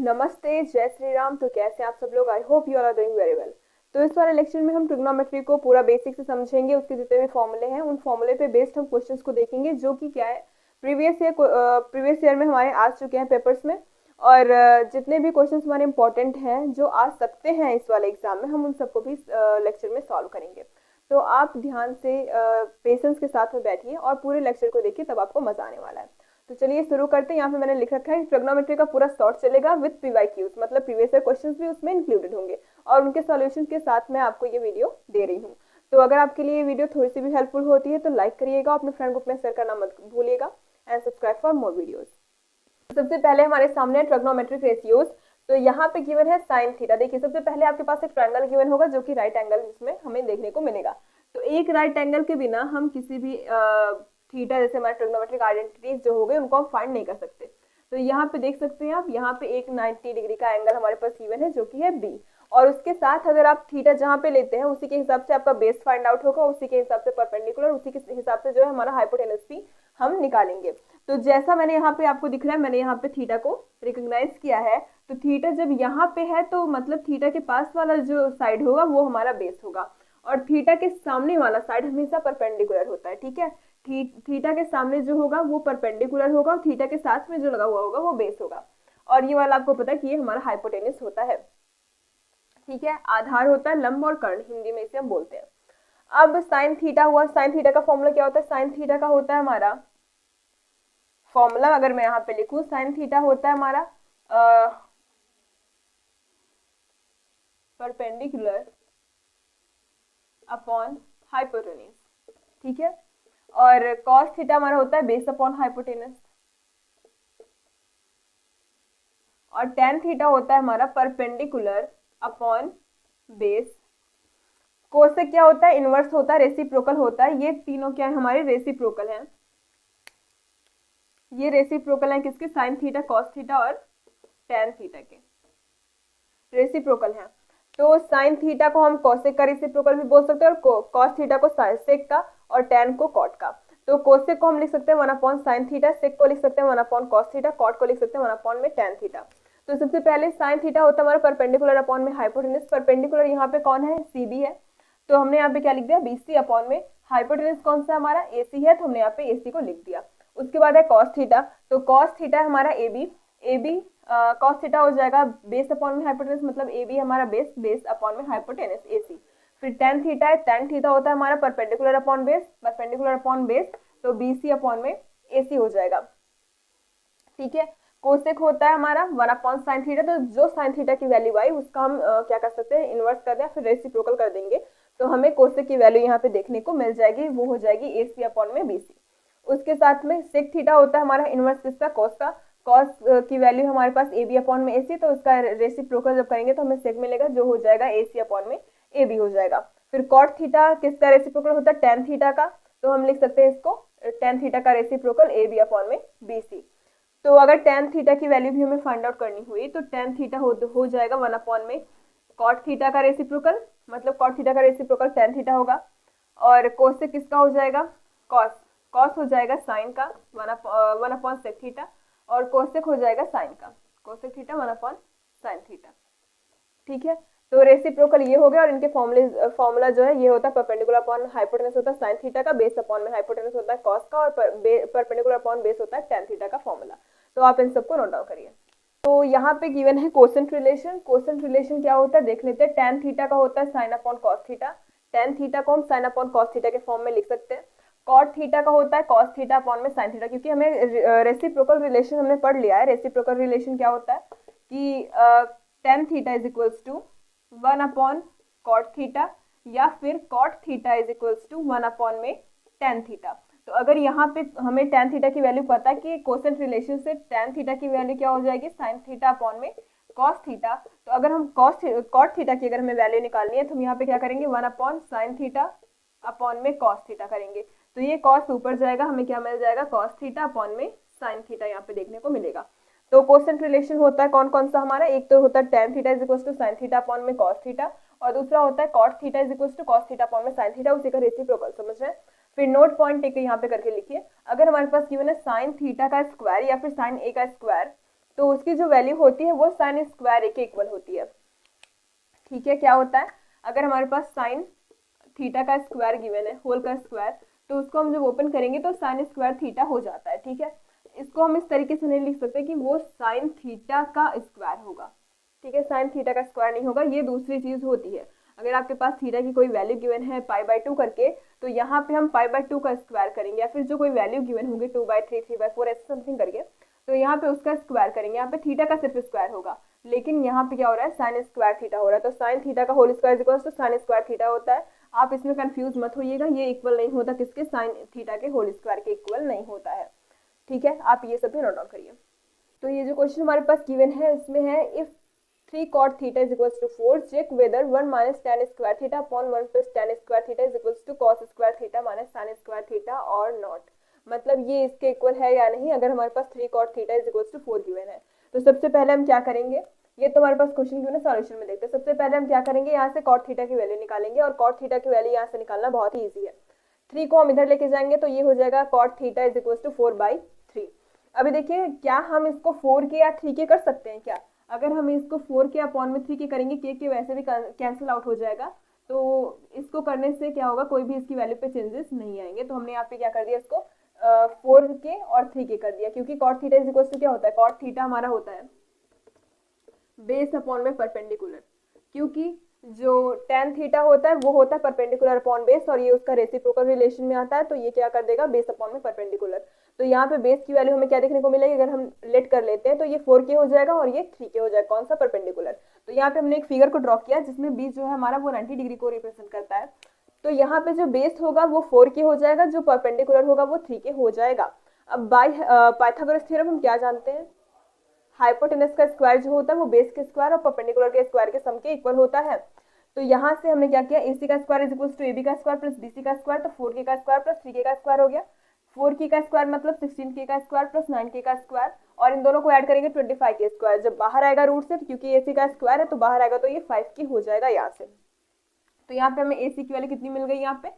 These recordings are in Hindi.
नमस्ते, जय श्री राम। तो कैसे हैं आप सब लोग? I hope you are doing very well. तो इस वाले लेक्चर में हम ट्रिग्नोमेट्री को पूरा बेसिक से समझेंगे। उसके जितने भी फॉर्मूले हैं उन फॉर्मूले पे बेस्ड हम क्वेश्चंस को देखेंगे, जो कि क्या है, प्रीवियस ईयर में हमारे आ चुके हैं पेपर्स में। और जितने भी क्वेश्चंस हमारे इंपॉर्टेंट हैं जो आ सकते हैं इस वाले एग्जाम में, हम उन सबको भी लेक्चर में सॉल्व करेंगे। तो आप ध्यान से पेशेंस के साथ में बैठिए और पूरे लेक्चर को देखिए, तब आपको मजा आने वाला है। तो चलिए शुरू करते हैं। यहाँ पे मैंने लिख रखा है ट्रिग्नोमेट्री का पूरा शॉर्ट चलेगा विद पीवाईक्यूज, मतलब प्रीवियस ईयर क्वेश्चंस भी उसमें इंक्लूडेड होंगे और उनके सॉल्यूशन के साथ मैं आपको ये वीडियो दे रही हूँ। तो अगर आपके लिए ये वीडियो थोड़ी सी भी हेल्पफुल होती है तो लाइक करिएगा, अपने फ्रेंड ग्रुप में शेयर करना मत भूलिएगा and subscribe for more videos. सबसे पहले हमारे सामने ट्रिग्नोमेट्रिक रेशियोज। तो यहाँ पे गिवन है साइन थीटा। देखिए, सबसे पहले आपके पास एक ट्रायंगल गिवन होगा जो कि राइट एंगल जिसमें हमें देखने को मिलेगा। तो एक राइट एंगल के बिना हम किसी भी थीटा, जैसे हमारे ट्रिग्नोमेट्रिक आइडेंटिटीज जो हो गए, उनको हम फाइंड नहीं कर सकते। तो यहाँ पे देख सकते हैं आप, यहाँ पे एक 90 डिग्री का एंगल हमारे पास गिवन है जो कि है बी, और उसके साथ अगर आप थीटा जहाँ पे लेते हैं उसी के हिसाब से आपका बेस फाइंड आउट होगा, उसी के हिसाब से परपेंडिकुलर, उसी के हिसाब से जो है हमारा हाइपोटेनस भी हम निकालेंगे। तो जैसा मैंने यहाँ पे आपको दिख रहा है, मैंने यहाँ पे थीटा को रिकॉग्नाइज किया है। तो थीटा जब यहाँ पे है तो मतलब थीटा के पास वाला जो साइड होगा वो हमारा बेस होगा, और थीटा के सामने वाला साइड हमेशा परपेंडिकुलर होता है। ठीक है, थीटा के सामने जो होगा वो परपेंडिकुलर होगा, और थीटा के साथ में जो लगा हुआ होगा वो बेस होगा। और ये वाला आपको पता है कि ये हमारा हाइपोटेनस होता है। ठीक है, आधार होता है, लंब और कर्ण, हिंदी में इसे हम बोलते हैं। अब साइन थीटा हुआ। साइन थीटा का फॉर्मूला क्या होता है? साइन थीटा का होता है हमारा फॉर्मूला, अगर मैं यहाँ पे लिखूं, साइन थीटा होता है हमारा परपेंडिकुलर अपॉन हाइपोटेनस। ठीक है, और कॉस थीटा हमारा होता है बेस अपॉन हाइपोटेनस, और टेन थीटा होता है हमारा परपेंडिकुलर अपॉन बेस। कोसेक क्या होता है? इनवर्स होता है, रेसिप्रोकल होता है। ये तीनों क्या है? हमारे रेसिप्रोकल हैं। ये रेसिप्रोकल है किसके? साइन थीटा, कॉस थीटा और टेन थीटा के रेसिप्रोकल हैं। तो साइन थीटा को हम कोसेक का रेसिप्रोकल भी बोल सकते हैं, और कॉस थीटा को सेक का, और टेन को कॉट का। तो कोसेक को हम लिख सकते हैं 1 अपॉन साइन थीटा, सेक को लिख सकते हैं 1 अपॉन कॉस थीटा, कॉट को लिख सकते हैं 1 अपॉन में टेन थीटा। तो सबसे पहले साइन थीटा होता है हमारा परपेंडिकुलर अपॉन में हाइपोटेनस। परपेंडिकुलर यहाँ पे कौन है? सीबी है, तो हमने यहाँ पे क्या लिख दिया? बीसी अपॉन में हाइपोटेनस कौन सा हमारा? एसी है, तो हमने यहाँ पे एसी को लिख दिया। उसके बाद है कॉस थीटा। तो कॉस थीटा है हमारा एबी। एबी कॉस थीटा हो जाएगा बेस अपॉन में हाइपोटेनस, मतलब ए बी हमारा बेस, बेस अपॉन में हाइपोटेनस एसी। फिर टेन थीटा है, टेन थीटा होता है हमारा perpendicular upon base, perpendicular upon base, तो बीसी अपॉन में एसी हो जाएगा। ठीक है, कोसेक होता है हमारा 1 अपॉन साइन थीटा। तो जो साइन थीटा की वैल्यू आई उसका हम क्या कर सकते हैं? इनवर्स कर दें, फिर रेसिप्रोकल कर देंगे, तो हमें कोसेक की वैल्यू यहाँ पे देखने को मिल जाएगी, वो हो जाएगी एसी अपॉन में बीसी। उसके साथ में सेक थीटा होता है हमारा इनवर्स किसका? कॉस का। कॉस की वैल्यू हमारे पास ए बी अपॉन में ए सी, तो उसका रेसिप्रोकल जब करेंगे तो हमें सेक मिलेगा, जो हो जाएगा ए सी अपॉन में ए बी हो जाएगा। फिर कॉट थीटा किसका रेसिप्रोकल होता है? टेन थीटा का, तो हम लिख सकते हैं इसको टेन थीटा का रेसिप्रोकल ए बी अपॉन में बी सी। तो अगर टेन थीटा की वैल्यू भी हमें फाइंड आउट करनी हुई तो टेन थीटा हो जाएगा 1 अपॉन में कॉट थीटा का रेसिप्रोकल, मतलब कॉट थीटा का रेसिप्रोकल टेन थीटा होगा। और कोसेक किसका हो जाएगा? कॉस। कॉस हो जाएगा साइन का 1 अपॉन सेक थीटा, और कोसेक हो जाएगा साइन का, cosec theta 1 upon sine theta. ठीक है, तो रेसिप्रोकल ये हो गया, और इनके फॉर्मूला जो है ये होता है परपेंडिकुलर अपॉन हाइपोटेनस होता है साइन थीटा का, बेस अपॉन में हाइपोटेनस होता है कॉस का, और परपेंडिकुलर अपॉन बेस होता है टेन थीटा का फॉर्मूला। तो आप इन सबको नोट डाउन करिए। तो यहाँ पे गिवन है कोसेंट रिलेशन। कोसेंट रिलेशन क्या होता है देख लेते हैं। टेन थीटा का होता है sine upon cos theta. Tan theta को हम साइन अपॉन कॉस थीटा के फॉर्म में लिख सकते हैं। कॉट थीटा का होता है कॉस थीटा अपॉन में साइन थीटा, क्योंकि हमें रेसिप्रोकल रिलेशन हमने पढ़ लिया है। रेसिप्रोकल रिलेशन क्या होता है कि tan theta is equals to 1 upon cot theta, या फिर cot theta is equals to 1 upon में टेन थीटा। तो अगर यहाँ पे हमें टेन थीटा की वैल्यू पता है कि कोसेंट रिलेशन से टेन थीटा की वैल्यू क्या हो जाएगी? साइन थीटा अपॉन में कॉस थीटा। तो अगर हम कॉट थीटा की अगर हमें वैल्यू निकालनी है तो हम यहाँ पे क्या करेंगे? 1 अपॉन साइन थीटा अपॉन में कॉस थीटा करेंगे। तो ये कॉस ऊपर जाएगा, हमें क्या मिल जाएगा? कॉस थीटा अपॉन में साइन थीटा यहाँ पे देखने को मिलेगा। तो कोसेंट रिलेशन होता है कौन कौन सा हमारा? एक तो होता है tan theta is equal to sine theta upon में कॉस थीटा, और दूसरा होता है cot theta is equal to cos theta upon में साइन थीटा, उसी का रेसिप्रोकल। समझ रहे हैं? फिर नोट पॉइंट एक यहाँ पे करके लिखिए। अगर हमारे पास गिवन है साइन थीटा का स्क्वायर या फिर साइन ए का स्क्वायर, तो उसकी जो वैल्यू होती है वो साइन स्क्वायर ए के इक्वल होती है। ठीक है, क्या होता है, अगर हमारे पास साइन थीटा का स्क्वायर गिवन है, होल का स्क्वायर, तो उसको हम जब ओपन करेंगे तो साइन स्क्वायर थीटा हो जाता है। ठीक है, इसको हम इस तरीके से नहीं लिख सकते कि वो साइन थीटा का स्क्वायर होगा। ठीक है, साइन थीटा का स्क्वायर नहीं होगा, ये दूसरी चीज होती है। अगर आपके पास थीटा की कोई वैल्यू गिवन है π/2 करके, तो यहाँ पे हम π/2 का स्क्वायर करेंगे, या फिर जो कोई वैल्यू गिवन होगी 2/3, 3/4 ऐसे समथिंग करके, तो यहाँ पे उसका स्क्वायर करेंगे। यहाँ पे थीटा का सिर्फ स्क्वायर होगा, लेकिन यहाँ पे क्या हो रहा है, साइन स्क्वायर थीटा हो रहा है। तो साइन थीटा का whole square equal to sine square theta होता है। आप इसमें कंफ्यूज मत होइएगा, ये इक्वल नहीं होता किसके, साइन थीटा के होल स्क्वायर के इक्वल नहीं होता है। ठीक है, आप ये सब भी नोट डाउन करिए। तो ये जो क्वेश्चन हमारे पास गिवन है इसमें है, if 3 cot theta is equals to 4, check whether 1 minus tan square theta upon 1 plus tan square theta is equals to cos square theta minus sin square theta और नॉट। मतलब ये इसके इक्वल है या नहीं, अगर हमारे पास 3 cot theta is equals to 4 given है। तो सबसे पहले हम क्या करेंगे, ये तो हमारे पास क्वेश्चन गिवन है, सॉल्यूशन में देखते हैं। सबसे पहले हम क्या करेंगे, यहाँ से cot थीटा की वैल्यू निकालेंगे, और cot थीटा की वैल्यू यहाँ से निकालना बहुत ही ईजी है। 3 को हम इधर लेके जाएंगे तो ये हो जाएगा cot theta is equals to 4/3। अभी देखिए, क्या हम इसको 4 के या 3 के कर सकते हैं क्या? अगर हम इसको 4 के अपॉन में 3 के करेंगे, के वैसे भी कैंसिल आउट हो जाएगा, तो इसको करने से क्या होगा, कोई भी इसकी वैल्यू पे चेंजेस नहीं आएंगे। तो हमने यहाँ पे क्या कर दिया, इसको 4 के और 3 के कर दिया, क्योंकि cot theta is equal to क्या होता है, cot थीटा हमारा होता है बेस अपॉन में परपेंडिकुलर, क्योंकि जो tan थीटा होता है वो होता है परपेंडिकुलर अपॉन बेस, और ये उसका रेसिप्रोकल रिलेशन में आता है। तो ये क्या कर देगा, बेस अपॉन में परपेंडिकुलर। तो यहाँ पे बेस की वैल्यू हमें क्या देखने को मिलेगी, अगर हम लेट कर लेते हैं तो ये 4 के हो जाएगा और ये 3 के हो जाएगा, कौन सा, परपेंडिकुलर। तो यहाँ पे हमने एक फिगर को ड्रॉ किया जिसमें बीच जो है हमारा वो 90 डिग्री को रिप्रेजेंट करता है। तो यहाँ पे जो बेस होगा वो 4 के हो जाएगा, जो परपेंडिकुलर होगा वो 3 के हो जाएगा। अब बाय पाइथागोरस थ्योरम हम क्या जानते हैं, हाइपोटेनस का स्क्वायर जो होता है वो बेस के स्क्वायर और परपेंडिकुलर के स्क्वायर के सम के इक्वल होता है। तो यहाँ से हमने क्या किया, AC का square is equal to AB का स्क्वायर प्लस BC का स्क्वायर, तो 4K का स्क्वायर प्लस 3K का स्क्वायर हो गया। 4K का स्क्वायर मतलब 16K का स्क्वायर प्लस 9K का स्क्वायर, और इन दोनों को ऐड करेंगे 25K स्क्वायर। जब बाहर आएगा रूट से, क्योंकि AC का स्क्वायर है तो बाहर आएगा, तो ये 5K हो जाएगा यहाँ से। तो यहाँ पे हमें AC की वैल्यू कितनी मिल गई, यहाँ पे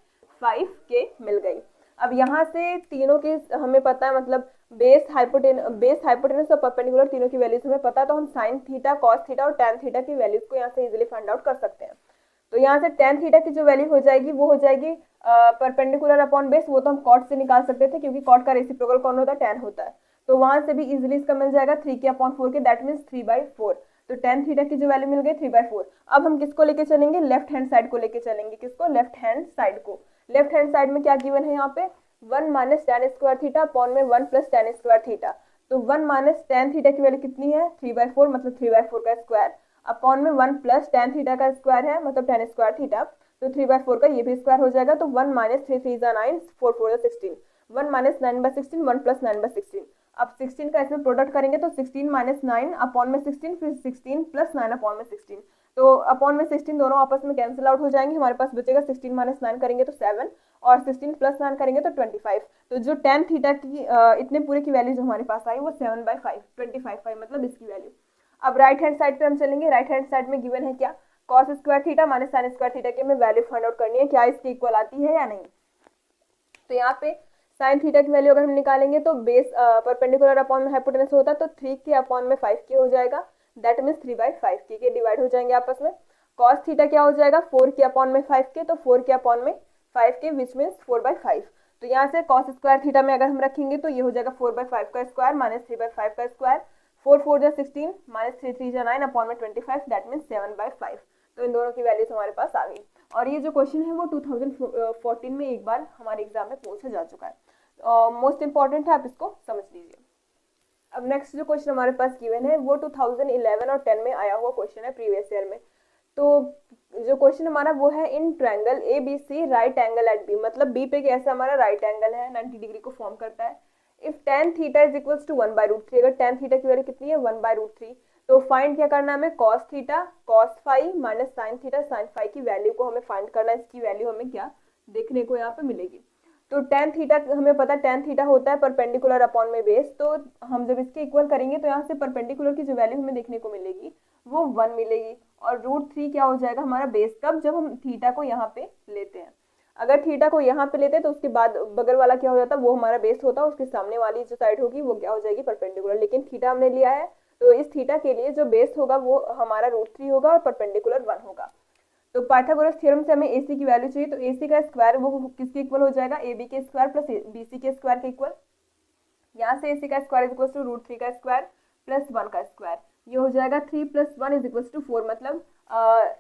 5K मिल गई। अब यहाँ से तीनों के हमें पता है, मतलब बेस हाइपोटेनस और परपेंडिकुलर तीनों की वैल्यूज हमें पता है, तो हम साइन थीटा, कॉस थीटा और टैन थीटा की वैल्यूज को यहाँ से इजीली फाइंड आउट कर सकते हैं। तो यहाँ से टैन थीटा की जो वैल्यू हो जाएगी वो हो जाएगी परपेंडिकुलर अपॉन बेस, वो तो हम कॉट से निकाल सकते थे, क्योंकि कॉट का रेसिप्रोकल कौन होता है, टैन होता है। तो वहां से भी इजीली इसका मिल जाएगा 3K/4 दैट मीन्स 3/4। तो टैन थीटा की जो वैल्यू मिल गई 3/4। अब हम किसको लेके चलेंगे, लेफ्ट हैंड साइड को लेके चलेंगे। किसको, लेफ्ट हैंड साइड को। लेफ्ट हैंड साइड में क्या गिवन है यहाँ पे, 1 minus tan square theta upon में 1 प्लस tan स्क्वायर थीटा। तो 1 माइनस tan थीटा की वैल्यू कितनी है, 3/4, मतलब 3/4 का स्क्वायर अपॉन में 1 प्लस tan थीटा का स्क्वायर है, मतलब tan स्क्वायर थीटा, तो 3/4 का ये भी स्क्वायर हो जाएगा। तो 1 माइनस 3 3 9, 4 4 16, 1 माइनस 9/16, 1 प्लस 9/16। अब 16 का इसमें प्रोडक्ट करेंगे तो 16 माइनस 9 अपॉन में 16, फिर 16 प्लस 9 अपॉन में 16। तो अपॉन में 16 दोनों आपस में कैंसिल आउट हो जाएंगे, हमारे पास बचेगा 16 माइनस 9 करेंगे तो 7, और 16 प्लस 9 करेंगे तो 25। तो जो tan थीटा की इतने पूरे की वैल्यू जो हमारे पास आई वो 7/5, 25 मतलब इसकी वैल्यू। अब राइट हैंड साइड पे हम चलेंगे। राइट हैंड साइड में गिवन है क्या, cos square theta minus sin square theta की हमें वैल्यू फाइंड आउट करनी है, क्या इसकी इक्वल आती है या नहीं। तो यहाँ पे साइन थीटा की वैल्यू अगर हम निकालेंगे तो बेस परपेंडिकुलर अपॉन में हाइपोटेनस होता है, तो 3K अपॉन में 5K हो जाएगा, दैट मीन्स 3/5 के डिवाइड हो जाएंगे आपस में। cos थीटा क्या हो जाएगा, 4K अपॉन में 5K, तो 4K अपॉन में 5K विच मीन्स 4/5। तो यहाँ से cos स्क्वायर थीटा में अगर हम रखेंगे तो ये हो जाएगा 4/5 का स्क्वायर माइनस 3/5 का स्क्वायर, 4 4 जा 16 माइनस 3 3 जा 9 अपॉन में 25, दैट मीन्स 7/5। तो इन दोनों की वैल्यूज हमारे पास आ गई। और ये जो क्वेश्चन है वो 2014 में एक बार हमारे एग्जाम में पूछा जा चुका है, मोस्ट इंपॉर्टेंट है, आप इसको समझ लीजिए। अब नेक्स्ट जो क्वेश्चन हमारे पास गिवन है वो 2011 और 10 में आया हुआ क्वेश्चन है, प्रीवियस ईयर में। तो जो क्वेश्चन हमारा वो है, in triangle ABC right angle at B, मतलब B पे कैसा हमारा राइट एंगल है, 90 डिग्री को फॉर्म करता है। If tan theta is equals to 1/√3, अगर tan थीटा की वैल्यू कितनी है 1/√3, तो फाइंड क्या करना है हमें, cos theta cos phi minus sin theta sin phi की वैल्यू को हमें फाइंड करना है। इसकी वैल्यू हमें क्या देखने को यहाँ पे मिलेगी। तो tan थीटा हमें पता है, tan थीटा होता है परपेंडिकुलर अपॉन में बेस, तो हम जब इसके इक्वल करेंगे तो यहाँ से परपेंडिकुलर की जो वैल्यू हमें देखने को मिलेगी वो 1 मिलेगी, और √3 क्या हो जाएगा हमारा बेस, कब, जब हम थीटा को यहाँ पे लेते हैं। अगर थीटा को यहाँ पे लेते हैं तो उसके बाद बगल वाला क्या हो जाता है, वो हमारा बेस होता है, उसके सामने वाली जो साइड होगी वो क्या हो जाएगी, परपेंडिकुलर। लेकिन थीटा हमने लिया है तो इस थीटा के लिए जो बेस होगा वो हमारा √3 होगा और परपेंडिकुलर 1 होगा। तो पाइथागोरस थ्योरम से हमें AC की वैल्यू चाहिए, तो AC का स्क्वायर वो किसके इक्वल हो जाएगा, AB के स्क्वायर प्लस BC के स्क्वायर के इक्वल। यहाँ से AC का स्क्वायर इज टू √3 का स्क्वायर प्लस 1 का स्क्वायर, ये हो जाएगा 3 + 1 इज टू 4। मतलब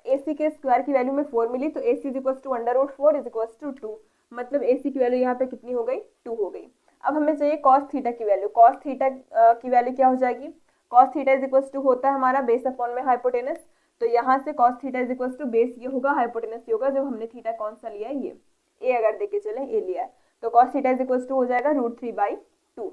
AC के स्क्वायर की वैल्यू में 4 मिली, तो AC is to √4 is to 2। मतलब AC की वैल्यू यहाँ पे कितनी हो गई, 2 हो गई। अब हमें चाहिए कॉस थीटा की वैल्यू। कॉस थीटा की वैल्यू क्या हो जाएगी, कॉस थीटा इज टू होता है हमारा बेस अपॉन में हाइपोटेनस। तो यहाँ से cos theta is to base ये होगा, हाइपोटेनस ये होगा। जब हमने थीटा कौन सा लिया है, ये ए अगर देखे चले ए लिया है, तो कॉस थीटा इज टू हो जाएगा √3/2।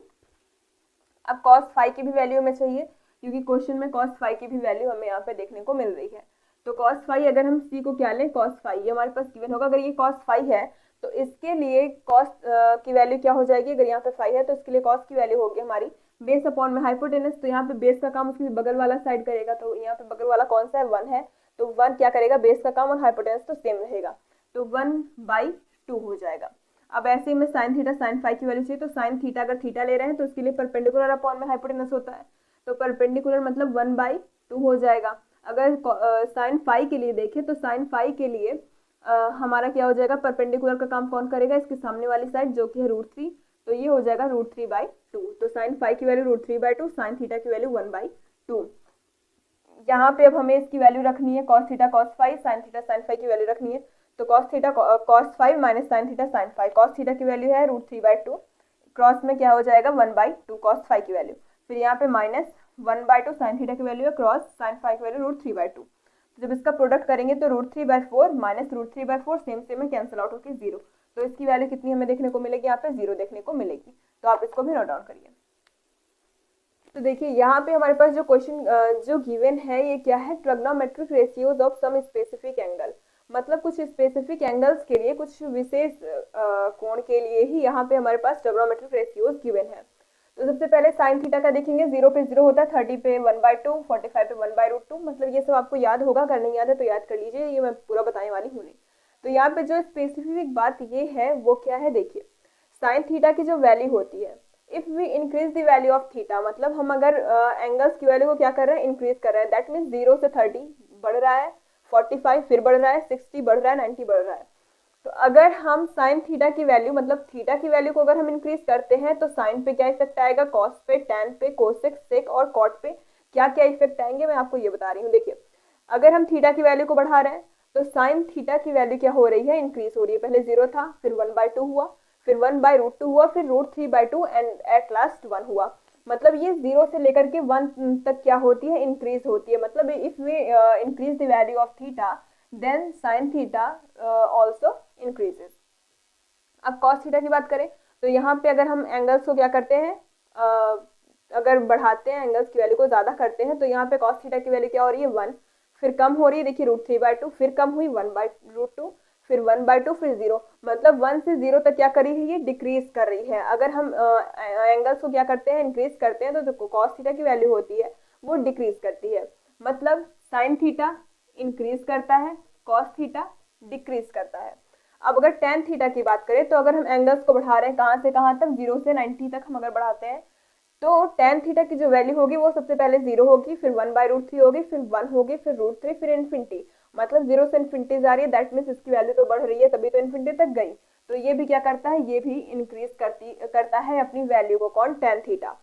अब कॉस फाई की भी वैल्यू हमें चाहिए, क्योंकि क्वेश्चन में कॉस फाई की भी वैल्यू हमें यहाँ पे देखने को मिल रही है। तो कॉस फाई अगर हम सी को क्या लें, कॉस फाई ये हमारे पास गिवन होगा। अगर ये कॉस फाई है तो इसके लिए कॉस की वैल्यू क्या हो जाएगी, अगर यहाँ पे फाई है तो इसके लिए कॉस की वैल्यू होगी हमारी बेस अपॉन में हाइपोटेनस। तो यहाँ पे बेस का काम उसके बगल वाला साइड करेगा, तो यहाँ पे बगल वाला कौन सा है, 1 है। तो 1 क्या करेगा, बेस का काम, और हाइपोटेनस तो सेम रहेगा, तो 1/2 हो जाएगा। अब ऐसे ही में साइन थीटा साइन फाई की वैल्यू चाहिए, तो साइन थीटा अगर थीटा ले रहे हैं तो उसके लिए परपेंडिकुलर अपॉन में हाइपोटेनस होता है, तो परपेंडिकुलर मतलब 1/2 हो जाएगा। अगर साइन फाई के लिए देखें तो साइन फाई के लिए हमारा क्या हो जाएगा, परपेंडिकुलर का काम कौन करेगा, इसके सामने वाली साइड जो कि है √3, तो ये हो जाएगा √3/2। तो साइन फाई की वैल्यू √3/2, साइन थीटा की वैल्यू 1/2। यहाँ पे अब हमें इसकी वैल्यू रखनी है cos theta cos phi, sine theta sine phi की वैल्यू रखनी है। तो cos theta cos phi minus sine theta sine phi, cos theta की वैल्यू है √3/2, क्रॉस में क्या हो जाएगा 1/2 कॉस फाई की वैल्यू, फिर यहाँ पे माइनस 1/2 साइन थीटा की वैल्यू है, क्रॉस साइन फाई की वैल्यू √3/2। जब इसका प्रोडक्ट करेंगे तो √3/4 माइनस √3/4 सेम सेम में कैंसिल आउट होकर 0। तो इसकी वैल्यू कितनी हमें देखने को मिलेगी, यहाँ पे 0 देखने को मिलेगी। तो आप इसको भी नोट डाउन करिए। तो देखिए यहाँ पे हमारे पास जो क्वेश्चन जो गिवन है ये क्या है, trigonometric ratios of some specific angle. मतलब कुछ स्पेसिफिक एंगल्स के लिए, कुछ विशेष कोण के लिए ही यहाँ पे हमारे पास ट्रिग्नोमेट्रिक रेशियोज गिवन है। तो सबसे पहले साइन थीटा का देखेंगे, 0 पे 0 होता है, 30 पे 1/2, 45 पे 1/√2। मतलब ये सब आपको याद होगा, अगर नहीं याद है तो याद कर लीजिए, ये मैं पूरा बताने वाली हूँ नहीं। तो यहाँ पे जो स्पेसिफिक बात ये है वो क्या है, देखिए साइन थीटा की जो वैल्यू होती है, if we increase the value of theta, मतलब हम अगर एंगल्स की वैल्यू को क्या कर रहे हैं, इंक्रीज कर रहे हैं, दैट मीन्स 0 से 30 बढ़ रहा है, 45 फिर बढ़ रहा है, 60 बढ़ रहा है, 90 बढ़ रहा है। तो अगर हम साइन थीटा की वैल्यू, मतलब थीटा की वैल्यू को अगर हम इंक्रीज करते हैं तो साइन पे क्या इफेक्ट आएगा, कॉस पे, टैन पे, कोसेक, सेक और कॉट पे क्या क्या इफेक्ट आएंगे, मैं आपको ये बता रही हूँ। देखिए अगर हम थीटा की वैल्यू को बढ़ा रहे हैं तो साइन थीटा की वैल्यू क्या हो रही है, इंक्रीज हो रही है। पहले 0 था, फिर 1/2 हुआ, फिर 1/√2 हुआ, फिर √3/2 एंड एट लास्ट 1 हुआ। मतलब ये 0 से लेकर के 1 तक क्या होती है, इंक्रीज होती है। मतलब if we increase the value of theta then sine theta also increases. अब कॉस थीटा की बात करें तो यहाँ पे अगर हम एंगल्स को क्या करते हैं, अगर बढ़ाते हैं एंगल्स की वैल्यू को ज्यादा करते हैं, तो यहाँ पे कॉस थीटा की वैल्यू क्या हो रही है, 1, फिर कम हो रही है, देखिए √3/2, फिर कम हुई 1/√2, फिर 1/2, फिर 0। मतलब 1 से 0 तक क्या कर रही है, ये डिक्रीज कर रही है। अगर हम एंगल्स को क्या करते हैं, इंक्रीज करते हैं, तो जो कॉस थीटा की वैल्यू होती है वो डिक्रीज करती है। मतलब साइन थीटा इंक्रीज करता है, कॉस थीटा डिक्रीज करता है। अब अगर टेन थीटा की बात करें तो अगर हम एंगल्स को बढ़ा रहे हैं कहाँ से कहाँ तक, 0 से 90 तक हम अगर बढ़ाते हैं, तो टेन थीटा की जो वैल्यू होगी वो सबसे पहले 0 होगी, फिर 1/√3 होगी, फिर 1 होगी, फिर √3, फिर इन्फिनिटी। मतलब 0 से इन्फिनिटी जा रही है, दैट मीन्स इसकी वैल्यू तो बढ़ रही है, तभी तो इन्फिनिटी तक गई। तो ये भी क्या करता है, ये भी इंक्रीज करता है अपनी वैल्यू को, कौन, टेन थीटा।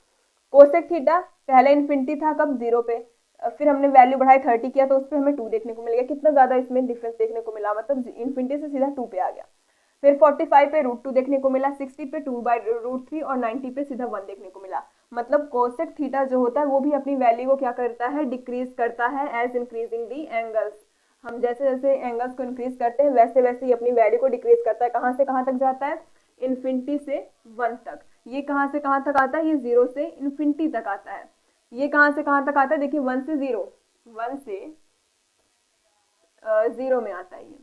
कोसेक थीटा पहले इन्फिनिटी था, कब, 0 पे, फिर हमने वैल्यू बढ़ाई 30 किया तो उस पर हमें 2 देखने को मिल गया। कितना ज्यादा इसमें डिफरेंस देखने को मिला, मतलब इन्फिनिटी से सीधा 2 पे आ गया। फिर 45 पे √2 देखने को मिला, 60 पे 2/√3 और 90 पे सीधा 1 देखने को मिला। मतलब कोसेक थीटा जो होता है वो भी अपनी वैल्यू को क्या करता है, डिक्रीज करता है एज इंक्रीजिंग दी एंगल्स। हम जैसे जैसे एंगल्स को इंक्रीज करते हैं वैसे वैसे ही अपनी वैल्यू को डिक्रीज करता है। कहाँ से कहाँ तक जाता है, इन्फिनिटी से 1 तक। ये कहाँ से कहाँ तक आता है, ये 0 से इन्फिनिटी तक आता है। ये कहाँ से कहाँ तक आता है, देखिए 1 से 0, 1 से 0 में आता है। ये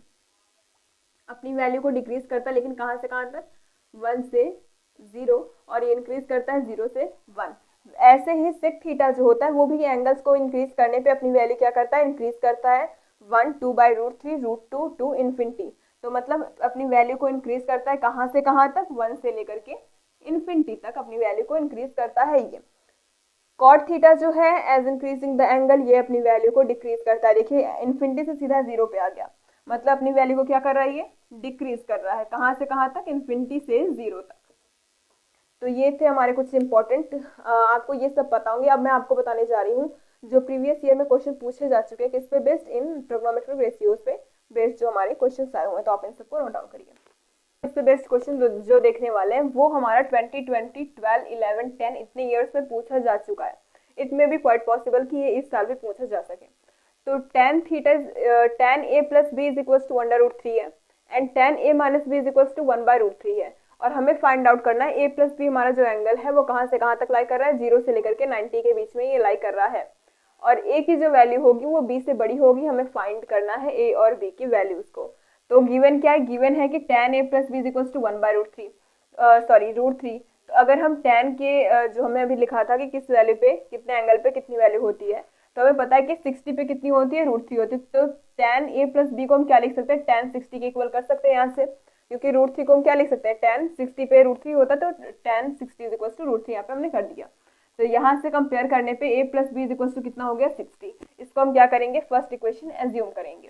अपनी वैल्यू को डिक्रीज करता है, लेकिन कहाँ से कहाँ तक, 1 से 0, और ये इंक्रीज करता है 0 से 1। ऐसे ही सेक थीटा जो होता है वो भी एंगल्स को इंक्रीज करने पे अपनी वैल्यू क्या करता है, इंक्रीज करता है, 1, 2/√3, √2 टू इन्फिनिटी। तो मतलब अपनी वैल्यू को इंक्रीज करता है कहाँ से कहाँ तक, 1 से लेकर के इन्फिनिटी तक अपनी वैल्यू को इंक्रीज करता है ये। कॉट थीटा जो है एज इंक्रीजिंग द एंगल, ये अपनी वैल्यू को डिक्रीज करता है। देखिए इन्फिनिटी से सीधा 0 पे आ गया, मतलब अपनी वैल्यू को क्या कर रहा है, ये डिक्रीज कर रहा है। कहाँ से कहाँ तक, इन्फिनिटी से 0 तक। तो ये थे हमारे कुछ इंपॉर्टेंट, आपको ये सब पता होंगे। अब मैं आपको बताने जा रही हूँ जो प्रीवियस ईयर में क्वेश्चन पूछे जा चुके हैं, किस पे बेस्ड, इन ट्रिग्नोमेट्रिक रेशियोज पे बेस्ड जो हमारे क्वेश्चन आए हुए हैं। तो आप इन सबको नोट डाउन करिए। इस पे बेस्ड क्वेश्चन जो देखने वाले हैं वो हमारा 2020, 12, 11, 10 इतने ईयर्स में पूछा जा चुका है। इट में भी क्वाइट पॉसिबल कि ये इस साल भी पूछा जा सके। तो tan theta tan a plus B is equal to √3 है, and tan a minus B is equal to 1/√3 है। और हमें फाइंड आउट करना है a प्लस बी हमारा जो एंगल है वो कहाँ से कहाँ तक लाई कर रहा है, 0 से लेकर के 90 के बीच में ये लाई कर रहा है। और a की जो वैल्यू होगी वो b से बड़ी होगी, हमें फाइंड करना है a और b की वैल्यूज को। तो गिवन क्या है, गिवन है कि tan a plus B is equal to 1/√3 √3। तो अगर हम tan के जो हमें अभी लिखा था कि किस वैल्यू पे, कितने एंगल पे कितनी वैल्यू होती है, तो हमें पता है कि 60 पे कितनी होती है, √3 होती है। तो tan a प्लस बी को हम क्या लिख सकते हैं, tan 60 के इक्वल कर सकते हैं यहाँ से, क्योंकि √3 को हम क्या लिख सकते हैं, tan 60 पे √3 होता है, तो tan 60 इज इक्वल टू √3 यहाँ पे हमने कर दिया। तो यहाँ से कंपेयर करने पे a plus B is equal to कितना हो गया, 60। इसको हम क्या करेंगे, फर्स्ट इक्वेशन एज्यूम करेंगे।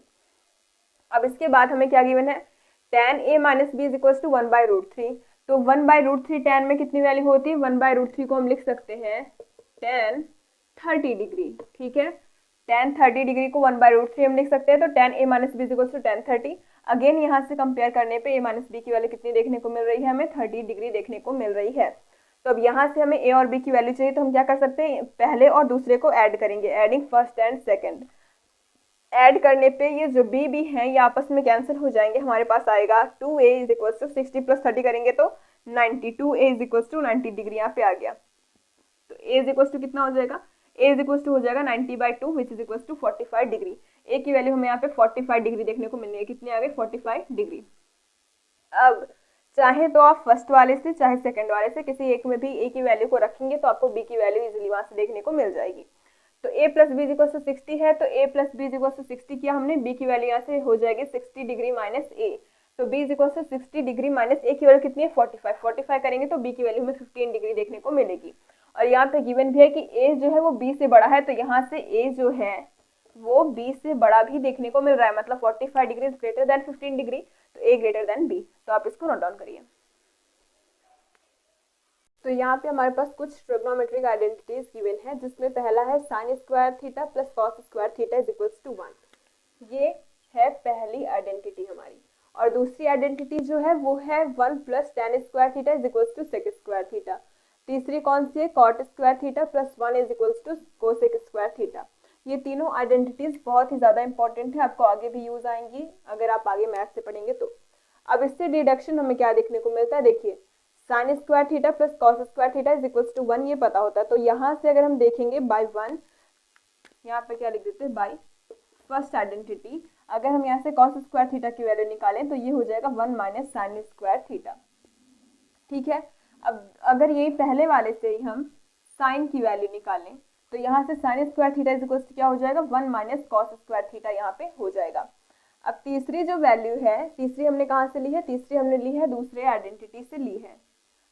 अब इसके बाद हमें क्या गिवन है, tan a minus B is equal to 1/√3। तो 1/√3 tan में कितनी वैल्यू होती है, 1/√3 को हम लिख सकते हैं tan 30 डिग्री। ठीक है, tan 30 डिग्री को 1/√3 हम लिख सकते हैं। तो tan a minus B is equal to tan 30। Again यहाँ से कंपेयर करने पे a माइनस बी की वैल्यू कितनी देखने को मिल रही है, हमें 30 डिग्री देखने को मिल रही है। तो अब यहाँ से हमें a और b की वैल्यू चाहिए, तो हम क्या कर सकते हैं, पहले और दूसरे को ऐड करेंगे, adding first and second. Add करने पे ये जो b भी हैं ये आपस में कैंसिल हो जाएंगे, हमारे पास आएगा 2a is equal to 60 plus 30 करेंगे तो 90, 2a is equal to 90 degree यहाँ पे आ गया। तो a इज इक्वल टू कितना हो जाएगा, a इज इक्वल टू हो जाएगा 90/2 which is equal to 45 degree. a की वैल्यू हमें यहाँ पे 45 डिग्री देखने को मिल रही है, कितनी आ गई, 45 डिग्री। अब चाहे तो आप फर्स्ट वाले से चाहे सेकंड वाले से किसी एक में भी a की वैल्यू को रखेंगे तो आपको b की वैल्यू इजीली वहां से देखने को मिल जाएगी। तो a plus B is equal to 60 है, तो a plus B is equal to 60 किया हमने, b की वैल्यू यहाँ से हो जाएगी 60 डिग्री माइनस a। तो b is equal to 60 degree minus a की वैल्यू कितनी है, 45 करेंगे तो b की वैल्यू हमें 15 डिग्री देखने को मिलेगी। और यहाँ पे गिवन भी है कि a जो है वो b से बड़ा है, तो यहाँ से a जो है वो b से बड़ा भी देखने को मिल रहा है, मतलब 45 degree is greater than 15 degree, तो a ग्रेटर देन b। तो आप इसको नोट डाउन करिए। तो यहाँ पे हमारे पास कुछ ट्रिग्नोमेट्रिक आइडेंटिटीज गिवन है, जिसमें पहला है sine square theta plus cos square theta is equals to 1। ये है पहली आइडेंटिटी हमारी। और दूसरी आइडेंटिटी जो है वो है 1 plus tan square theta is equals to sec square theta. तीसरी कौन सी है, cot square theta plus 1 is equals to cosec square theta. ये तीनों आइडेंटिटीज बहुत ही ज्यादा इंपॉर्टेंट है, आपको आगे भी यूज आएंगी अगर आप आगे मैथ से पढ़ेंगे तो। अब इससे डिडक्शन हमें क्या देखने को मिलता है, देखिए sine square theta plus cos square theta is equals to 1 ये पता होता है। तो यहाँ से अगर हम देखेंगे बाय 1, यहाँ पे क्या लिख देते हैं, बाय फर्स्ट आइडेंटिटी, अगर हम यहाँ से कॉस स्क्वायर थीटा की वैल्यू निकालें तो ये हो जाएगा 1 माइनस साइन स्क्वायर थीटा। ठीक है, अब अगर यही पहले वाले से ही हम साइन की वैल्यू निकालें तो यहाँ से sine square theta is equals to क्या हो जाएगा, 1 माइनस कॉस स्क्वायर थीटा यहाँ पे हो जाएगा। अब तीसरी जो वैल्यू है, तीसरी हमने कहाँ से ली है, तीसरी हमने ली है दूसरे आइडेंटिटी से ली है।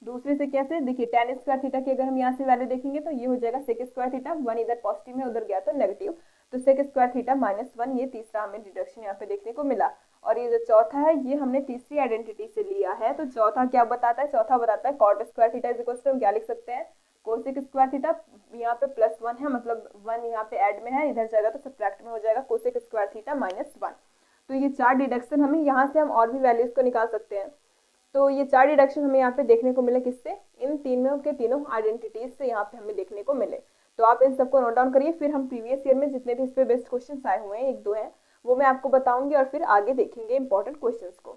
दूसरे से कैसे, देखिए tan स्क्वायर थीटा की अगर हम यहाँ से वैल्यू देखेंगे तो ये हो जाएगा सेक स्क्वायर थीटा, 1 इधर पॉजिटिव में उधर गया तो नेगेटिव, तो सेक स्क्वायर थीटा माइनस 1, ये तीसरा हमें डिडक्शन यहाँ पे देखने को मिला। और ये जो चौथा है ये हमने तीसरी आइडेंटिटी से लिया है। तो चौथा क्या बताता है, चौथा बताता है cot square theta is equal to हम क्या लिख सकते हैं, कोसेक स्क्वायर थीटा, यहाँ पे प्लस 1 है मतलब 1 यहाँ पे ऐड में है, इधर जाएगा तो सब्ट्रैक्ट में हो जाएगा कोसेक स्क्वायर थीटा माइनस 1। तो ये 4 डिडक्शन हमें यहाँ से हम और भी वैल्यूज को निकाल सकते हैं। तो ये 4 डिडक्शन हमें यहाँ पे देखने को मिले, किससे, इन तीनों के तीनों आइडेंटिटीज से यहाँ पे हमें देखने को मिले। तो आप इन सबको नोट डाउन करिए, फिर हम प्रीवियस ईयर में जितने भी इस पे बेस्ट क्वेश्चन आए हुए हैं, 1-2 हैं, वो मैं आपको बताऊंगी और फिर आगे देखेंगे इंपॉर्टेंट क्वेश्चन को।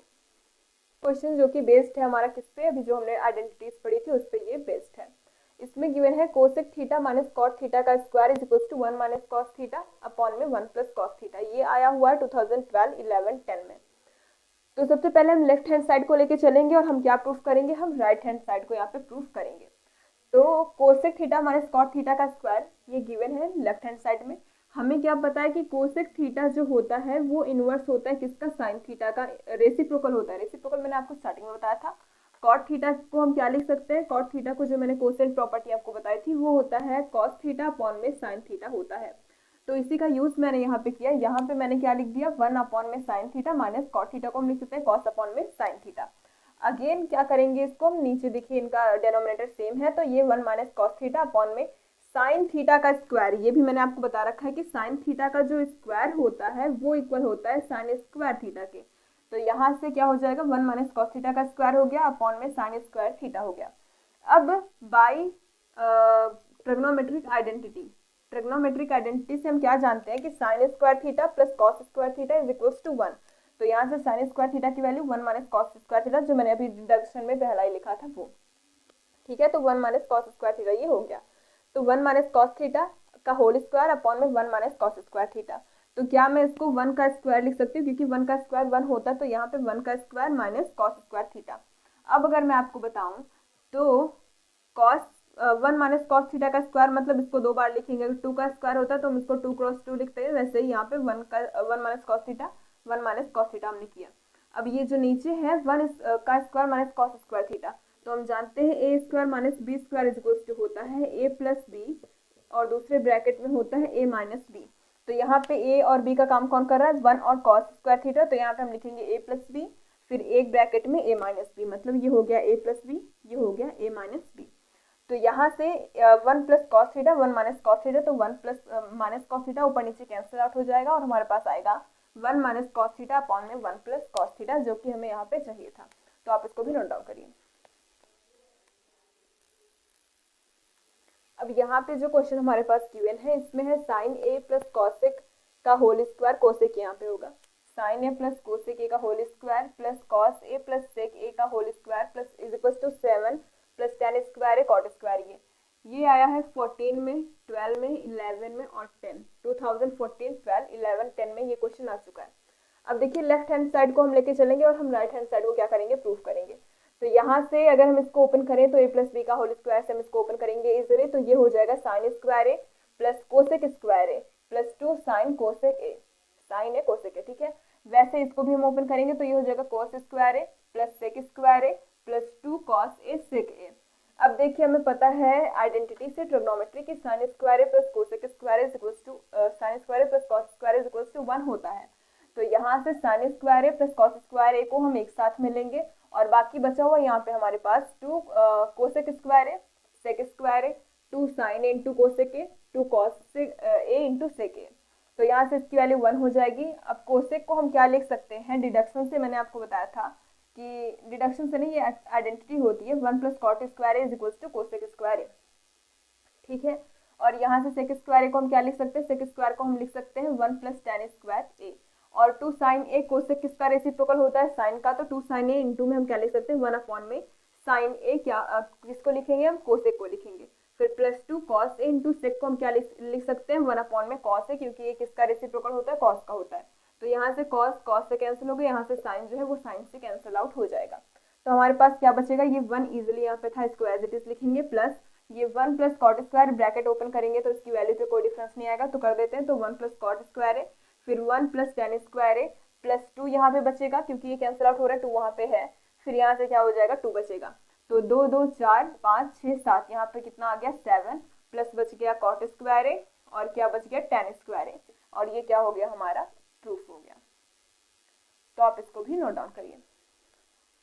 क्वेश्चन जो कि बेस्ड है हमारा किस पे, अभी जो हमने आइडेंटिटीज पढ़ी थी उस पर ये बेस्ड है। इसमें गिवन है cosec theta minus cot theta का square is equal to 1 minus cos theta upon में 1 प्लस कॉस थीटा। ये आया हुआ है 2012, 11, 10 में। तो सबसे पहले हम लेफ्ट हैंड साइड को लेके चलेंगे और हम क्या प्रूफ करेंगे, हम राइट हैंड साइड को यहाँ पे प्रूफ करेंगे। तो cosec theta minus cot theta का स्क्वायर ये गिवन है लेफ्ट हैंड साइड में। हमें क्या पता है कि कोसेक थीटा जो होता है वो इनवर्स होता है किसका, साइन थीटा का, रेसिप्रोकल होता है। रेसिप्रोकल मैंने आपको स्टार्टिंग में बताया था। कॉट थीटा को हम क्या लिख सकते हैं, कॉट थीटा को जो मैंने कोसेंट प्रॉपर्टी आपको बताई थी वो होता है कॉस थीटा अपॉन में साइन थीटा होता है। तो इसी का यूज मैंने यहाँ पे किया, यहाँ पे मैंने क्या लिख दिया 1 अपॉन में sine theta minus cot theta को हम लिख सकते हैं कॉस अपॉन में साइन थीटा। अगेन क्या करेंगे इसको हम, नीचे देखिए इनका डेनोमिनेटर सेम है, तो ये 1 माइनस कॉस थीटा अपॉन में साइन थीटा का स्क्वायर, ये भी मैंने आपको बता रखा है कि साइन थीटा का जो स्क्वायर होता है वो इक्वल होता है साइन स्क्वायर थीटा के। तो यहाँ से क्या हो जाएगा 1 माइनस कॉस थीटा का स्क्वायर हो गया अपॉन में साइन स्क्वायर थीटा हो गया। अब by trigonometric identity, trigonometric identity से हम क्या जानते हैं कि sine square theta plus cos square theta is equals to 1। तो यहाँ से साइन स्क्वायर थीटा की value 1 minus cos square theta, जो मैंने अभी डिडक्शन में पहला ही लिखा था वो, ठीक है। तो 1 माइनस कॉस स्क्वायर थीटा ये हो गया। तो 1 माइनस कॉस थीटा का होल स्क्वायर अपॉन में 1 माइनस कॉस स्क्वायर थीटा। तो क्या मैं इसको 1 का स्क्वायर लिख सकती हूँ, क्योंकि 1 का स्क्वायर 1 होता है, तो यहाँ पे 1 का square minus cos square theta. अब अगर मैं आपको बताऊं तो कॉस 1 माइनस कॉस थीटा का स्क्वायर मतलब इसको 2 बार लिखेंगे, अगर 2 का स्क्वायर होता है तो हम इसको 2 क्रॉस 2 लिखते हैं, वैसे ही यहाँ पे 1 minus cos theta 1 minus cos theta हमने किया। अब ये जो नीचे है 1 का square minus cos square theta, तो हम जानते हैं A square minus B square is equals to होता है ए प्लस बी और दूसरे ब्रैकेट में होता है ए माइनस बी। तो यहाँ पे ए और बी का काम कौन कर रहा है 1 और कॉस स्क्वायर थीटा, तो यहाँ पे हम लिखेंगे ए प्लस बी फिर एक ब्रैकेट में ए माइनस बी, मतलब ये हो गया ए प्लस बी, ये हो गया ए माइनस बी। तो यहाँ से 1 plus cos theta 1 minus cos theta, तो 1 प्लस माइनस कॉस थीटा ऊपर नीचे कैंसिल आउट हो जाएगा और हमारे पास आएगा 1 माइनस कॉस थीटा अपॉन में 1 प्लस कॉस थीटा, जो कि हमें यहाँ पे चाहिए था। तो आप इसको भी नोट डाउन करिए। अब यहाँ पे जो क्वेश्चन हमारे पास गिवन है इसमें है साइन ए प्लस कॉसेक का होल स्क्वायर, कोसेक यहाँ पे होगा sine A plus cosec A का whole square plus cos A plus sec A का whole square plus is equal to 7 plus tan square है कॉट स्क्वायर। ये आया है 14 में, 12 में, 11 में और 10, 2014, 12, 11, 10 में ये क्वेश्चन आ चुका है। अब देखिए लेफ्ट हैंड साइड को हम लेके चलेंगे और हम राइट हैंड साइड को क्या करेंगे प्रूफ करेंगे। तो यहाँ से अगर हम इसको ओपन करें तो ए प्लस बी का होल स्क्वायर से हम इसको ओपन करेंगे इजीली, तो ये हो जाएगा sine square A plus cosec square A plus 2 sine cosec A, sine A cosec A, ठीक है। वैसे इसको भी हम ओपन करेंगे तो ये हो जाएगा cos square A plus sec square A plus 2 cos A sec A. अब देखिए हमें पता है आइडेंटिटी से ट्रिग्नोमेट्री की sine square A plus cosec square is equals to sine square A plus cos square is equals to 1 होता है। तो यहाँ से sine square A plus cos square A को हम एक साथ में लेंगे और बाकी बचा हुआ यहाँ पे हमारे पास 2 cosec square A sec square A 2 sine A into cosec A 2 cos A into sec A. तो यहाँ से इसकी वैल्यू 1 हो जाएगी। अब कोसेक को हम क्या लिख सकते हैं, डिडक्शन से मैंने आपको बताया था कि डिडक्शन से नहीं, ये आइडेंटिटी होती है 1 plus cot square A is equals to cosec square A, ठीक है। और यहाँ से सेक स्क्वायर ए को हम क्या लिख सकते हैं, सेक स्क्वायर को हम लिख सकते हैं 1 प्लस टेन स्क्वायर ए और 2 sine A cosec square reciprocal होता है साइन का, तो 2 साइन ए इंटू में हम क्या लिख सकते हैं 1 अपॉन में साइन ए, क्या किसको लिखेंगे हम कोसेक को लिखेंगे, फिर प्लस 2 कॉस ए इंटू सेक को हम क्या लिख सकते हैं 1 अपॉन में कॉस ए, क्योंकि ये किसका रेसिप्रोकल होता है कॉस का होता है। तो यहाँ से कॉस से कैंसिल हो गया, यहाँ से साइन जो है वो साइन से कैंसिल आउट हो जाएगा। तो हमारे पास क्या बचेगा, ये 1 इजिली यहाँ पे था, इसको एज इट इज लिखेंगे प्लस ये 1 plus cot square bracket open करेंगे तो इसकी वैल्यू पे कोई डिफरेंस नहीं आएगा, तो कर देते हैं। तो 1 प्लस कॉट स्क्वायर है फिर 1 प्लस टेन स्क्वायर है प्लस 2 यहाँ पे बचेगा क्योंकि ये कैंसिल आउट हो रहा है, 2 वहाँ पे है, फिर यहाँ से क्या हो जाएगा 2 बचेगा। तो 2 2 4 5 6 7, यहाँ पे कितना आ गया 7 प्लस बच गया कॉट स्क्वायर है और क्या बच गया टेन स्क्वायर है, और ये क्या हो गया हमारा प्रूफ हो गया। तो आप इसको भी नोट डाउन करिए।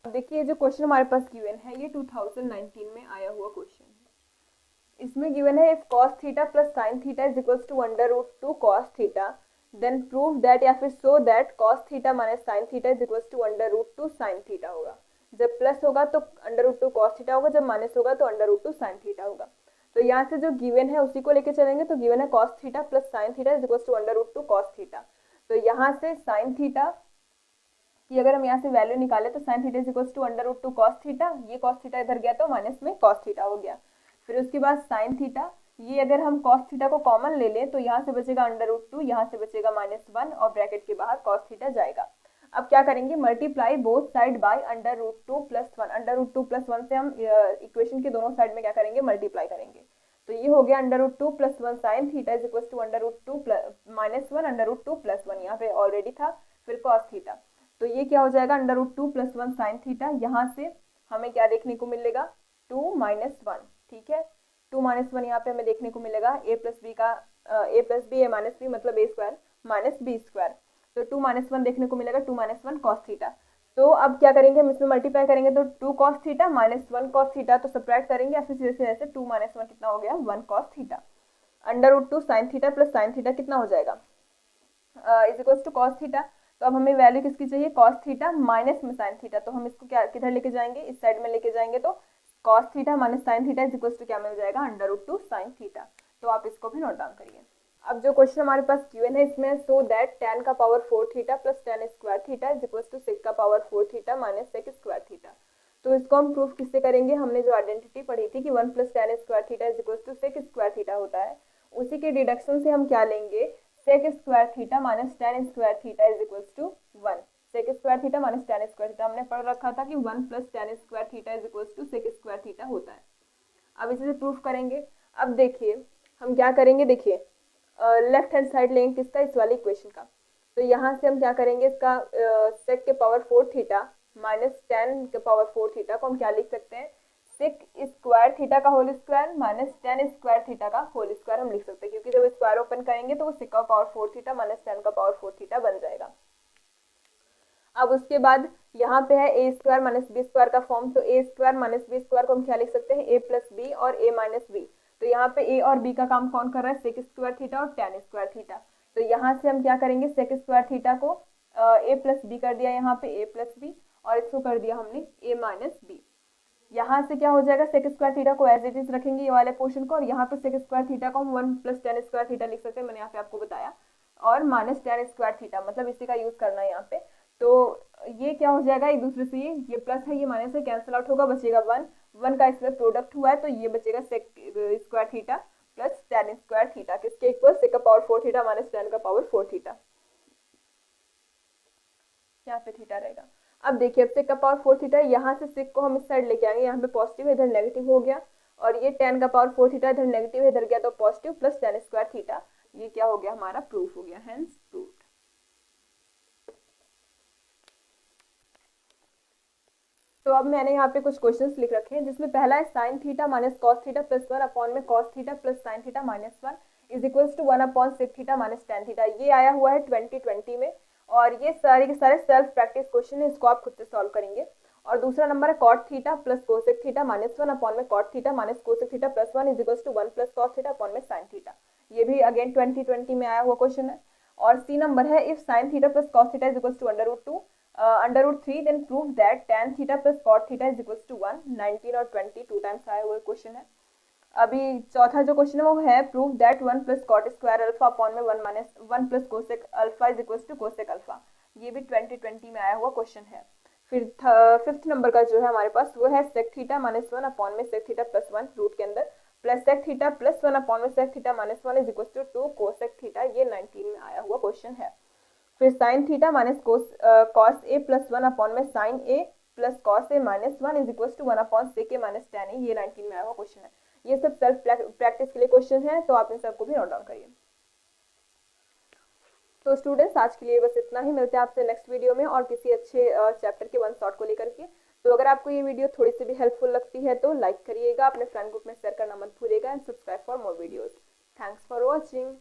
अब देखिए जो क्वेश्चन हमारे पास गिवन है ये 2019 में आया हुआ क्वेश्चन है। इसमें गिवन है if cos theta plus sin theta is equals to √2 cos theta then prove that, या फिर so that cos theta minus sin theta is equals to √2 sin theta होगा। जब प्लस होगा तो √2 cos थीटा होगा, जब माइनस होगा तो √2 sin थीटा होगा। तो यहाँ से जो गिवन है उसी को लेके चलेंगे। तो गिवन है cos theta plus sin theta is equals to √2 cos theta. तो यहाँ से sin थीटा कि अगर हम यहाँ से वैल्यू निकाले तो sin theta is equals to √2 cos theta, ये cos थीटा इधर गया तो माइनस में cos थीटा हो गया। फिर उसके बाद sin थीटा, ये अगर हम cos थीटा को कॉमन ले लें तो यहाँ से बचेगा √2, यहाँ से बचेगा -1 और ब्रैकेट के बाहर cos थीटा जाएगा। अब क्या करेंगे, multiply both side by √2 plus 1। √2 plus 1 से हम इक्वेशन के दोनों साइड में क्या करेंगे मल्टीप्लाई करेंगे। तो ये हो गया √2 plus 1 sin theta is equals to √2 -1 √2 plus 1, यहाँ पे ऑलरेडी था, फिर cos थीटा। तो ये क्या हो जाएगा √2 प्लस 1 sin थीटा, यहाँ से हमें क्या देखने को मिलेगा 2 माइनस 1, ठीक है। 2 माइनस 1 यहाँ पे हमें देखने को मिलेगा a प्लस बी का a plus B A minus B मतलब a square minus B square. तो 2 माइनस 1 देखने को मिलेगा 2 माइनस 1 कॉस थीटा। तो अब क्या करेंगे हम इसमें मल्टीप्लाई करेंगे तो 2 cos theta minus 1 cos theta, तो सब्ट्रैक्ट करेंगे या फिर जैसे जैसे 2 माइनस 1 कितना हो गया 1 cos theta. Under root 2 sine theta plus sine theta कितना हो जाएगा is equal to cos theta. तो अब हमें वैल्यू किसकी चाहिए कॉस थीटा माइनस में साइन थीटा, तो हम इसको क्या किधर लेके जाएंगे इस साइड में लेके जाएंगे, तो cos theta minus sine theta is equal to क्या मिल जाएगा अंडर रूट 2 साइन थीटा। तो आप इसको भी नोट डाउन करिए। अब जो क्वेश्चन हमारे पास गिवन है इसमें सो दैट tan का power 4 theta plus tan square theta is equal to sec का power 4 theta minus sec square theta. तो इसको हम प्रूफ किससे करेंगे, हमने जो आइडेंटिटी पढ़ी थी कि 1 plus tan square theta is equal to sec square theta होता है, उसी के डिडक्शन से हम क्या लेंगे sec square theta minus tan square theta is equal to 1। sec square theta minus tan square theta हमने पढ़ रखा था कि 1 plus tan square theta is equal to sec square theta होता है। अब इसे प्रूफ करेंगे। अब देखिए हम क्या करेंगे, देखिए लेफ्ट हैंड साइड लेंगे किसका इस वाली इक्वेशन का। तो यहाँ से हम क्या करेंगे इसका sec के पावर 4 थीटा माइनस tan के पावर 4 थीटा को हम क्या लिख सकते हैं sec स्क्वायर थीटा का whole square minus tan square theta का होल स्क्वायर हम लिख सकते हैं, क्योंकि जब स्क्वायर ओपन करेंगे तो वो sec का पावर 4 थीटा माइनस tan का पावर 4 थीटा बन जाएगा। अब उसके बाद यहाँ पे है ए स्क्वायर माइनस बी स्क्वायर का फॉर्म, तो ए स्क्वायर माइनस बी स्क्वायर को हम क्या लिख सकते हैं ए प्लस बी और ए माइनस बी। तो यहाँ पे ए और बी का काम कौन कर रहा है सेक स्क्वायर थीटा और tan स्क्वायर थीटा। तो यहाँ से हम क्या करेंगे सेक स्क्वायर थीटा को ए प्लस बी कर दिया यहाँ पे ए प्लस बी और इसको कर दिया हमने ए माइनस बी। यहाँ से क्या हो जाएगा सेक स्क्वायर थीटा को एज इट इज रखेंगे ये वाले पोर्शन को, और यहाँ पे सेक स्क्वायर थीटा को हम 1 प्लस tan स्क्वायर थीटा लिख सकते हैं, मैंने यहाँ पे आपको बताया, और माइनस tan स्क्वायर थीटा मतलब इसी का यूज करना है यहाँ पे। तो ये क्या हो जाएगा एक दूसरे से ये प्लस है ये माइनस है कैंसिल आउट होगा, बचेगा 1 का इसमें प्रोडक्ट हुआ है तो ये बचेगा sec square theta plus tan square theta किसके इक्वल सेक का पावर 4 थीटा माइनस tan का पावर 4 थीटा, यहाँ पे थीटा रहेगा। अब देखिए अब सेक का पावर 4 थीटा यहाँ से सेक को हम इस साइड लेके आएंगे, यहाँ पे पॉजिटिव है इधर नेगेटिव हो गया, और ये tan का पावर 4 थीटा इधर नेगेटिव है इधर गया तो positive plus tan square theta, ये क्या हो गया हमारा प्रूफ हो गया, हेंस प्रूफ। तो अब मैंने यहाँ पे कुछ क्वेश्चंस लिख रखे हैं जिसमें पहला है sine theta minus cos theta plus 1 upon में cos theta plus sine theta minus 1 is equals to 1 upon sec theta minus tan theta. ये आया हुआ है 2020 में, और ये सारे के सारे सेल्फ प्रैक्टिस क्वेश्चन है, इसको आप खुद से सॉल्व करेंगे। और दूसरा नंबर है cot theta plus cosec theta minus 1 upon में cot theta minus cosec theta plus 1 is equals to 1 plus cos theta upon में साइन थीटा। ये भी अगेन 2020 में आया हुआ क्वेश्चन है। और सी नंबर है if sine theta plus cos theta is equals to under root 2 under root 3 then prove that tan theta plus cot theta is equals to 1। 19 और 20 2 टाइम्स आया हुआ क्वेश्चन है। अभी चौथा जो क्वेश्चन है वो है prove that 1 plus cot square alpha upon में 1 minus 1 plus cosec alpha is equals to cosec alpha. ये भी 2020 में आया हुआ क्वेश्चन है। फिर फिफ्थ नंबर का जो है हमारे पास वो है सेक थीटा माइनस 1 अपॉन में सेक थीटा प्लस 1 रूट के अंदर plus sec theta plus 1 upon में sec theta minus 1 is equals to 2 cosec theta. ये 19 में आया हुआ क्वेश्चन है। फिर sine theta minus cos A plus 1 upon में sine A plus cos A minus 1 is equals to 1 upon sec A minus tan A. ये 19 में आया हुआ क्वेश्चन है। ये सब सेल्फ प्रैक्टिस के लिए क्वेश्चन है, तो आप इन सबको भी नोट डाउन करिए। तो स्टूडेंट्स आज के लिए बस इतना ही, मिलते हैं आपसे नेक्स्ट वीडियो में और किसी अच्छे चैप्टर के वन शॉट को लेकर के। तो अगर आपको ये वीडियो थोड़ी सी भी हेल्पफुल लगती है तो लाइक करिएगा, अपने फ्रेंड ग्रुप में शेयर करना मत भूलिएगा, and subscribe for more videos. Thanks for watching.